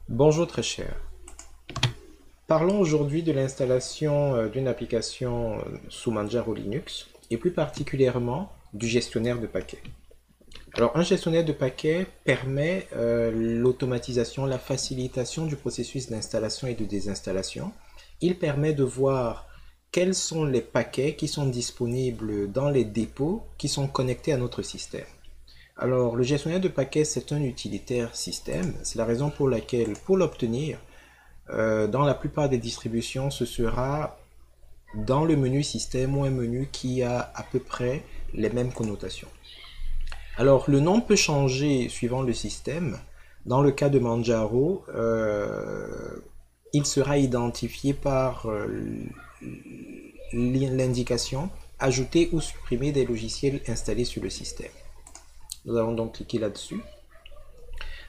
Bonjour très cher. Parlons aujourd'hui de l'installation d'une application sous Manjaro Linux et plus particulièrement du gestionnaire de paquets. Alors un gestionnaire de paquets permet l'automatisation, la facilitation du processus d'installation et de désinstallation. Il permet de voir quels sont les paquets qui sont disponibles dans les dépôts qui sont connectés à notre système. Alors, le gestionnaire de paquets, c'est un utilitaire système. C'est la raison pour laquelle, pour l'obtenir, dans la plupart des distributions, ce sera dans le menu système ou un menu qui a à peu près les mêmes connotations. Alors, le nom peut changer suivant le système. Dans le cas de Manjaro, il sera identifié par l'indication ajouter ou supprimer des logiciels installés sur le système. Nous allons donc cliquer là-dessus.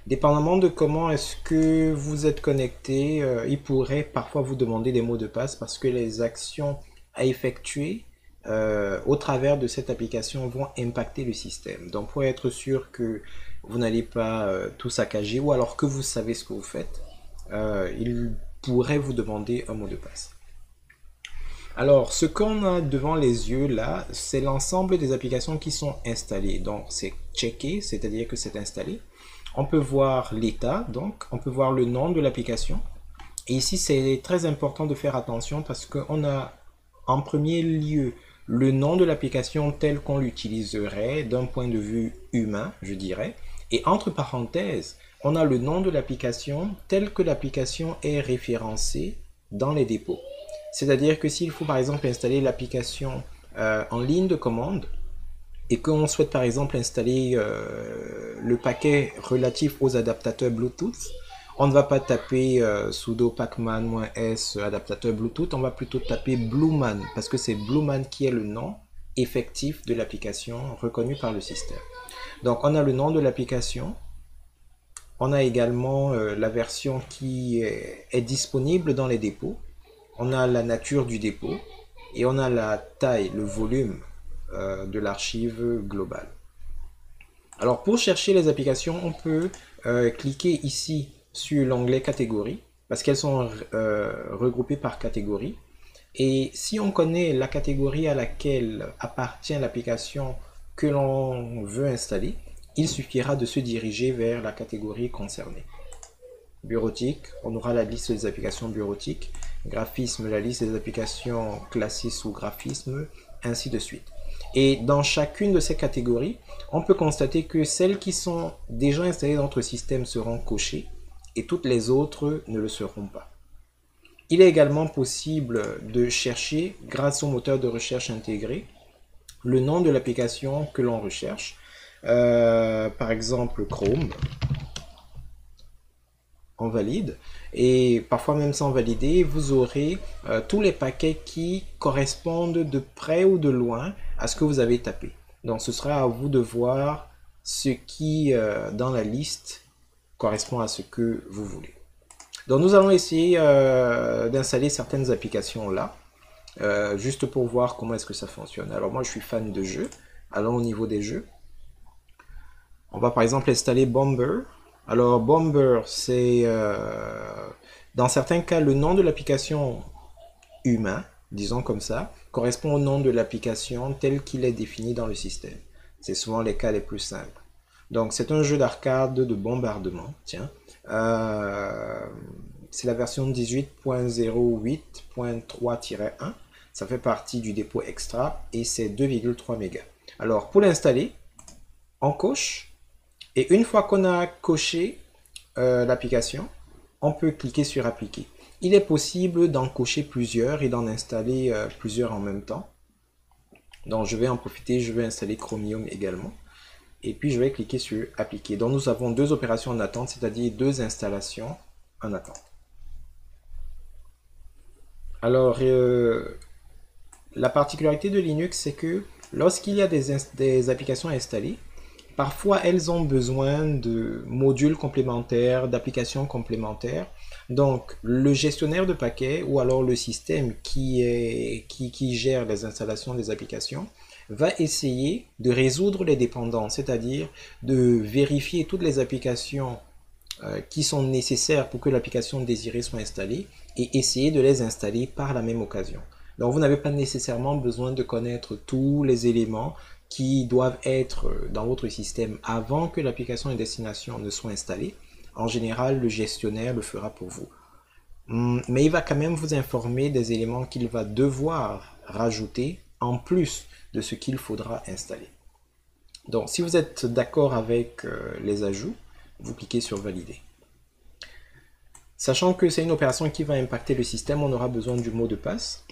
Dépendamment de comment est-ce que vous êtes connecté, il pourrait parfois vous demander des mots de passe parce que les actions à effectuer au travers de cette application vont impacter le système. Donc pour être sûr que vous n'allez pas tout saccager ou alors que vous savez ce que vous faites, il pourrait vous demander un mot de passe. Alors, ce qu'on a devant les yeux là, c'est l'ensemble des applications qui sont installées. Donc, c'est checké, c'est-à-dire que c'est installé. On peut voir l'état, donc on peut voir le nom de l'application. Et ici, c'est très important de faire attention parce qu'on a en premier lieu le nom de l'application tel qu'on l'utiliserait d'un point de vue humain, je dirais. Et entre parenthèses, on a le nom de l'application tel que l'application est référencée dans les dépôts. C'est-à-dire que s'il faut par exemple installer l'application en ligne de commande et qu'on souhaite par exemple installer le paquet relatif aux adaptateurs Bluetooth, on ne va pas taper sudo pacman-s adaptateur Bluetooth, on va plutôt taper Blueman parce que c'est Blueman qui est le nom effectif de l'application reconnu par le système. Donc on a le nom de l'application, on a également la version qui est disponible dans les dépôts, on a la nature du dépôt et on a la taille, le volume de l'archive globale. Alors pour chercher les applications, on peut cliquer ici sur l'onglet catégorie parce qu'elles sont regroupées par catégorie. Et si on connaît la catégorie à laquelle appartient l'application que l'on veut installer, il suffira de se diriger vers la catégorie concernée. Bureautique, on aura la liste des applications bureautiques. Graphisme, la liste des applications classées sous graphisme, ainsi de suite. Et dans chacune de ces catégories, on peut constater que celles qui sont déjà installées dans notre système seront cochées et toutes les autres ne le seront pas. Il est également possible de chercher, grâce au moteur de recherche intégré, le nom de l'application que l'on recherche. Par exemple, Chrome. On valide et parfois même sans valider, vous aurez tous les paquets qui correspondent de près ou de loin à ce que vous avez tapé. Donc ce sera à vous de voir ce qui dans la liste correspond à ce que vous voulez. Donc nous allons essayer d'installer certaines applications là, juste pour voir comment est-ce que ça fonctionne. Alors moi je suis fan de jeux, allons au niveau des jeux. On va par exemple installer Bomber. Alors Bomber, c'est dans certains cas le nom de l'application humain, disons comme ça, correspond au nom de l'application tel qu'il est défini dans le système. C'est souvent les cas les plus simples. Donc c'est un jeu d'arcade de bombardement. Tiens, c'est la version 18.08.3-1. Ça fait partie du dépôt extra et c'est 2,3 mégas. Alors pour l'installer, on coche. Et une fois qu'on a coché l'application, on peut cliquer sur appliquer. Il est possible d'en cocher plusieurs et d'en installer plusieurs en même temps. Donc je vais en profiter, je vais installer Chromium également. Et puis je vais cliquer sur appliquer. Donc nous avons deux opérations en attente, c'est-à-dire deux installations en attente. Alors la particularité de Linux, c'est que lorsqu'il y a des applications installées, parfois, elles ont besoin de modules complémentaires, d'applications complémentaires. Donc, le gestionnaire de paquets ou alors le système qui gère les installations des applications va essayer de résoudre les dépendances, c'est-à-dire de vérifier toutes les applications qui sont nécessaires pour que l'application désirée soit installée et essayer de les installer par la même occasion. Donc vous n'avez pas nécessairement besoin de connaître tous les éléments qui doivent être dans votre système avant que l'application et destination ne soit installée. En général, le gestionnaire le fera pour vous. Mais il va quand même vous informer des éléments qu'il va devoir rajouter en plus de ce qu'il faudra installer. Donc si vous êtes d'accord avec les ajouts, vous cliquez sur valider. Sachant que c'est une opération qui va impacter le système, on aura besoin du mot de passe.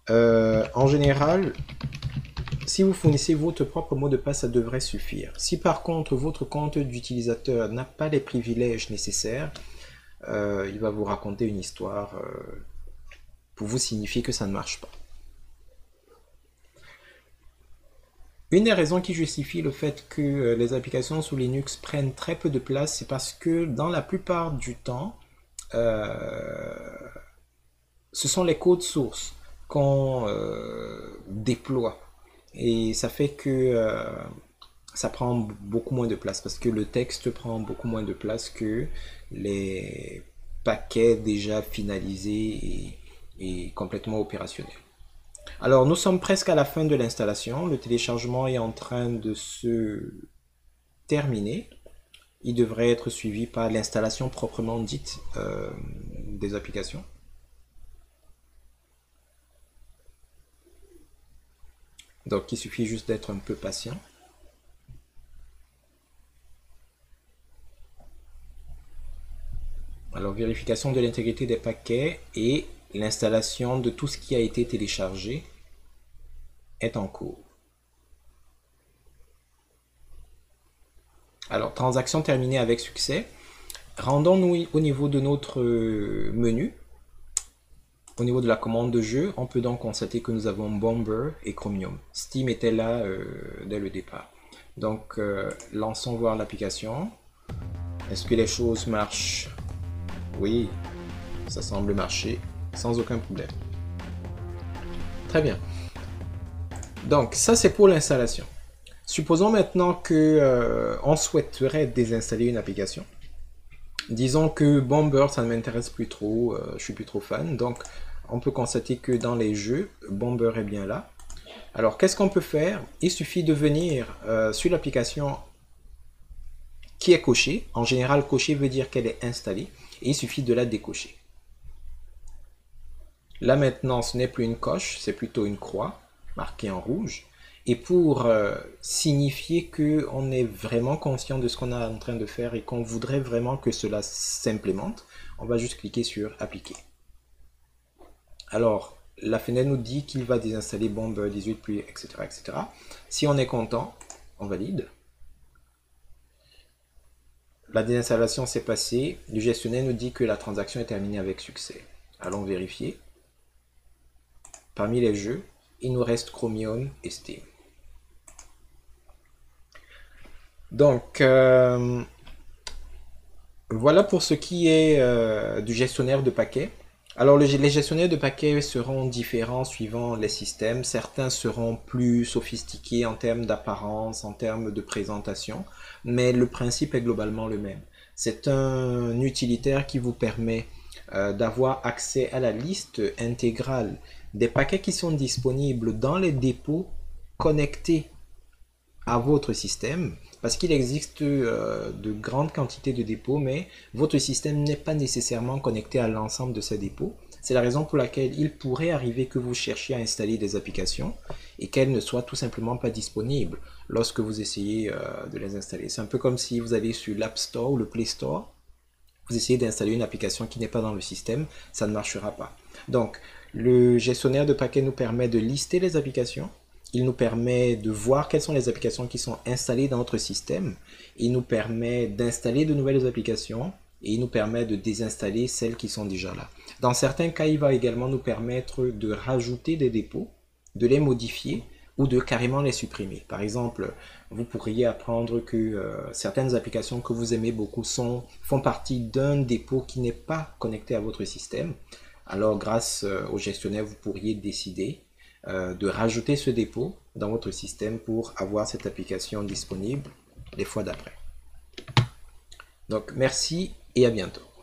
En général, si vous fournissez votre propre mot de passe, ça devrait suffire. Si par contre votre compte d'utilisateur n'a pas les privilèges nécessaires, il va vous raconter une histoire pour vous signifier que ça ne marche pas. Une des raisons qui justifie le fait que les applications sous Linux prennent très peu de place, c'est parce que dans la plupart du temps, ce sont les codes sources qu'on déploie. Et ça fait que ça prend beaucoup moins de place, parce que le texte prend beaucoup moins de place que les paquets déjà finalisés et complètement opérationnels. Alors, nous sommes presque à la fin de l'installation. Le téléchargement est en train de se terminer. Il devrait être suivi par l'installation proprement dite des applications. Donc, il suffit juste d'être un peu patient. Alors, vérification de l'intégrité des paquets et l'installation de tout ce qui a été téléchargé est en cours. Alors, transaction terminée avec succès. Rendons-nous au niveau de notre menu. Au niveau de la commande de jeu, on peut donc constater que nous avons Bomber et Chromium. Steam était là dès le départ. Donc, lançons voir l'application. Est-ce que les choses marchent? Oui, ça semble marcher sans aucun problème. Très bien. Donc, ça c'est pour l'installation. Supposons maintenant que on souhaiterait désinstaller une application. Disons que Bomber, ça ne m'intéresse plus trop, je suis plus trop fan. Donc, on peut constater que dans les jeux, Bomber est bien là. Alors, qu'est-ce qu'on peut faire? Il suffit de venir sur l'application qui est cochée. En général, cochée veut dire qu'elle est installée. Et il suffit de la décocher. Là maintenant, ce n'est plus une coche, c'est plutôt une croix marquée en rouge. Et pour signifier qu'on est vraiment conscient de ce qu'on est en train de faire et qu'on voudrait vraiment que cela s'implémente, on va juste cliquer sur appliquer. Alors, la fenêtre nous dit qu'il va désinstaller Bomber 18, puis etc., etc. Si on est content, on valide. La désinstallation s'est passée. Le gestionnaire nous dit que la transaction est terminée avec succès. Allons vérifier. Parmi les jeux, il nous reste Chromium et Steam. Donc, voilà pour ce qui est du gestionnaire de paquets. Alors, les gestionnaires de paquets seront différents suivant les systèmes. Certains seront plus sophistiqués en termes d'apparence, en termes de présentation, mais le principe est globalement le même. C'est un utilitaire qui vous permet d'avoir accès à la liste intégrale des paquets qui sont disponibles dans les dépôts connectés à votre système, parce qu'il existe de grandes quantités de dépôts, mais votre système n'est pas nécessairement connecté à l'ensemble de ces dépôts. C'est la raison pour laquelle il pourrait arriver que vous cherchiez à installer des applications et qu'elles ne soient tout simplement pas disponibles lorsque vous essayez de les installer. C'est un peu comme si vous allez sur l'App Store ou le Play Store, vous essayez d'installer une application qui n'est pas dans le système, ça ne marchera pas. Donc, le gestionnaire de paquets nous permet de lister les applications. Il nous permet de voir quelles sont les applications qui sont installées dans notre système. Il nous permet d'installer de nouvelles applications et il nous permet de désinstaller celles qui sont déjà là. Dans certains cas, il va également nous permettre de rajouter des dépôts, de les modifier ou de carrément les supprimer. Par exemple, vous pourriez apprendre que certaines applications que vous aimez beaucoup font partie d'un dépôt qui n'est pas connecté à votre système. Alors, grâce au gestionnaire, vous pourriez décider de rajouter ce dépôt dans votre système pour avoir cette application disponible les fois d'après. Donc, merci et à bientôt.